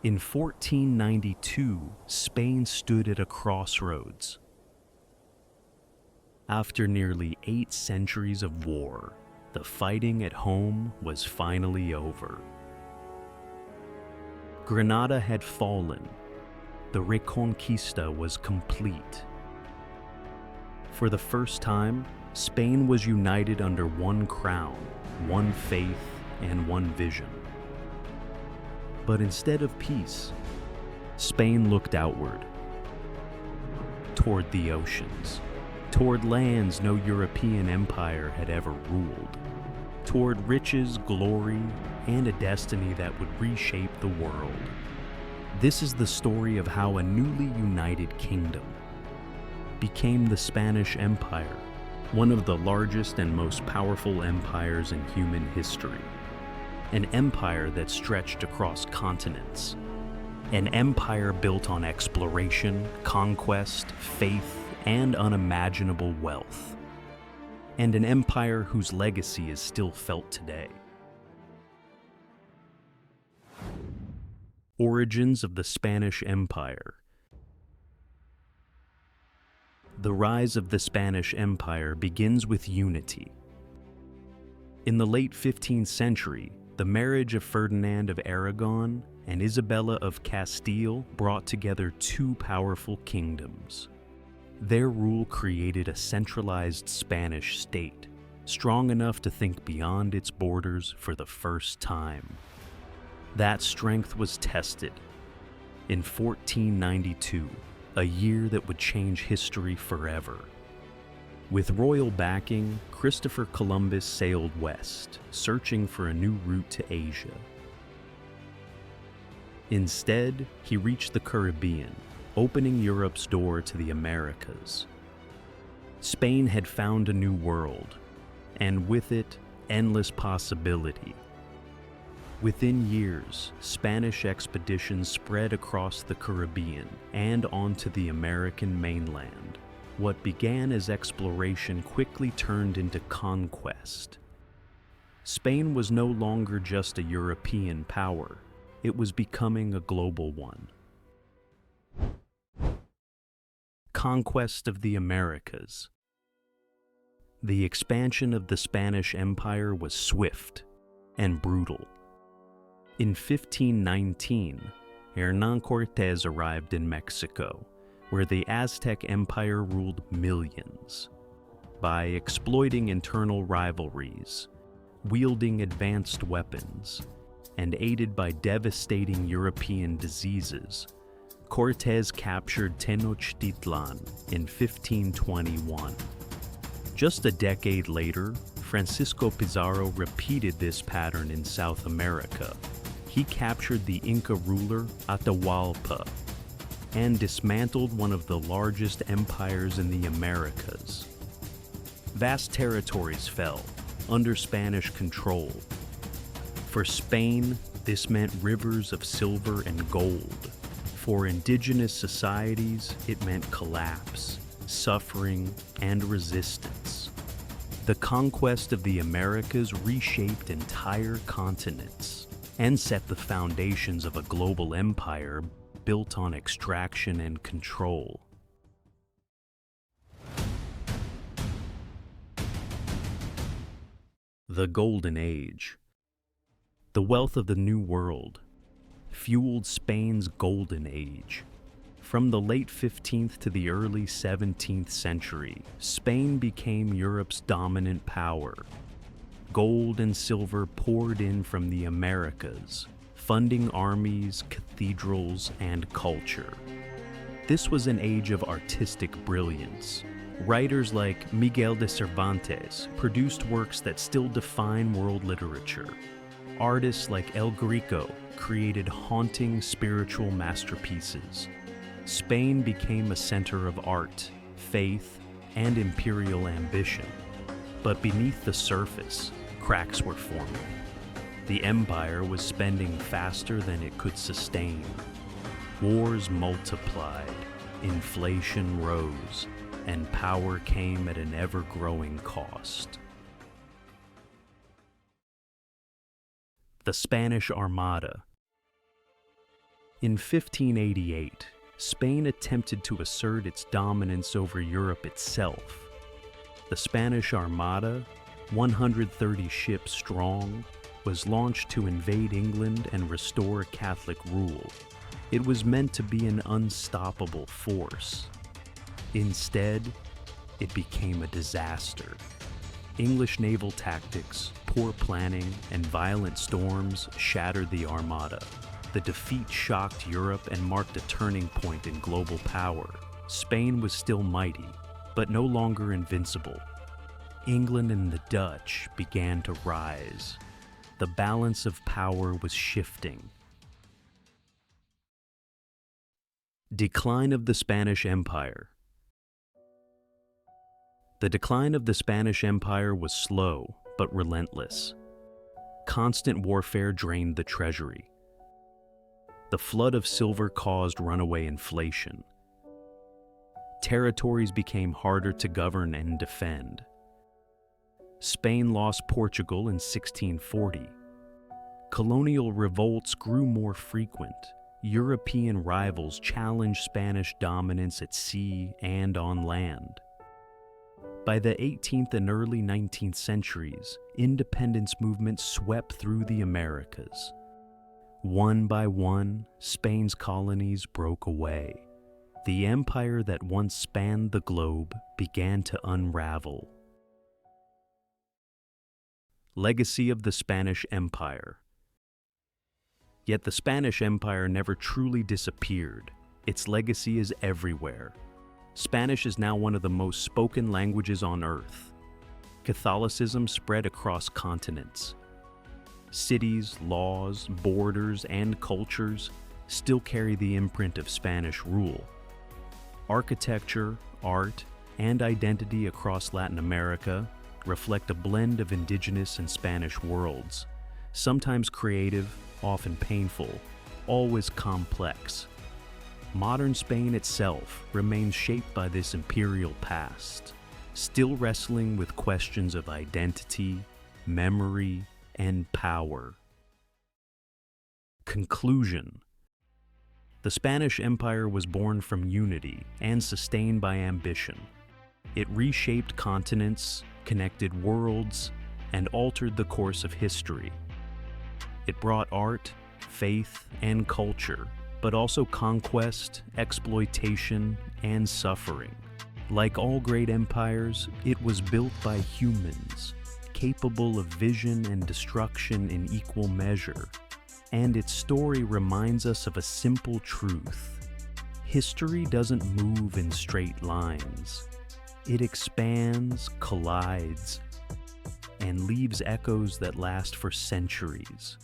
In 1492, Spain stood at a crossroads. After nearly 8 centuries of war, the fighting at home was finally over. Granada had fallen. The Reconquista was complete. For the first time, Spain was united under one crown, one faith, and one vision. But instead of peace, Spain looked outward, toward the oceans, toward lands no European empire had ever ruled, toward riches, glory, and a destiny that would reshape the world. This is the story of how a newly united kingdom became the Spanish Empire, one of the largest and most powerful empires in human history. An empire that stretched across continents. An empire built on exploration, conquest, faith, and unimaginable wealth. And an empire whose legacy is still felt today. Origins of the Spanish Empire. The rise of the Spanish Empire begins with unity. In the late 15th century, the marriage of Ferdinand of Aragon and Isabella of Castile brought together 2 powerful kingdoms. Their rule created a centralized Spanish state, strong enough to think beyond its borders for the first time. That strength was tested in 1492, a year that would change history forever. With royal backing, Christopher Columbus sailed west, searching for a new route to Asia. Instead, he reached the Caribbean, opening Europe's door to the Americas. Spain had found a new world, and with it, endless possibility. Within years, Spanish expeditions spread across the Caribbean and onto the American mainland. What began as exploration quickly turned into conquest. Spain was no longer just a European power, it was becoming a global one. Conquest of the Americas. The expansion of the Spanish Empire was swift and brutal. In 1519, Hernán Cortés arrived in Mexico, where the Aztec Empire ruled millions. By exploiting internal rivalries, wielding advanced weapons, and aided by devastating European diseases, Cortés captured Tenochtitlan in 1521. Just a decade later, Francisco Pizarro repeated this pattern in South America. He captured the Inca ruler Atahualpa and dismantled one of the largest empires in the Americas. Vast territories fell under Spanish control. For Spain, this meant rivers of silver and gold. For indigenous societies, it meant collapse, suffering, and resistance. The conquest of the Americas reshaped entire continents and set the foundations of a global empire built on extraction and control. The Golden Age. The wealth of the New World fueled Spain's Golden Age. From the late 15th to the early 17th century, Spain became Europe's dominant power. Gold and silver poured in from the Americas, funding armies, cathedrals, and culture. This was an age of artistic brilliance. Writers like Miguel de Cervantes produced works that still define world literature. Artists like El Greco created haunting spiritual masterpieces. Spain became a center of art, faith, and imperial ambition. But beneath the surface, cracks were forming. The empire was spending faster than it could sustain. Wars multiplied, inflation rose, and power came at an ever-growing cost. The Spanish Armada. In 1588, Spain attempted to assert its dominance over Europe itself. The Spanish Armada, 130 ships strong, was launched to invade England and restore Catholic rule. It was meant to be an unstoppable force. Instead, it became a disaster. English naval tactics, poor planning, and violent storms shattered the Armada. The defeat shocked Europe and marked a turning point in global power. Spain was still mighty, but no longer invincible. England and the Dutch began to rise. The balance of power was shifting. Decline of the Spanish Empire. The decline of the Spanish Empire was slow but relentless. Constant warfare drained the treasury. The flood of silver caused runaway inflation. Territories became harder to govern and defend. Spain lost Portugal in 1640. Colonial revolts grew more frequent. European rivals challenged Spanish dominance at sea and on land. By the 18th and early 19th centuries, independence movements swept through the Americas. One by one, Spain's colonies broke away. The empire that once spanned the globe began to unravel. Legacy of the Spanish Empire. Yet the Spanish Empire never truly disappeared. Its legacy is everywhere. Spanish is now one of the most spoken languages on Earth. Catholicism spread across continents. Cities, laws, borders, and cultures still carry the imprint of Spanish rule. Architecture, art, and identity across Latin America reflect a blend of indigenous and Spanish worlds, sometimes creative, often painful, always complex. Modern Spain itself remains shaped by this imperial past, still wrestling with questions of identity, memory, and power. Conclusion. The Spanish Empire was born from unity and sustained by ambition. It reshaped continents, connected worlds, and altered the course of history. It brought art, faith, and culture, but also conquest, exploitation, and suffering. Like all great empires, it was built by humans, capable of vision and destruction in equal measure. And its story reminds us of a simple truth. History doesn't move in straight lines. It expands, collides, and leaves echoes that last for centuries.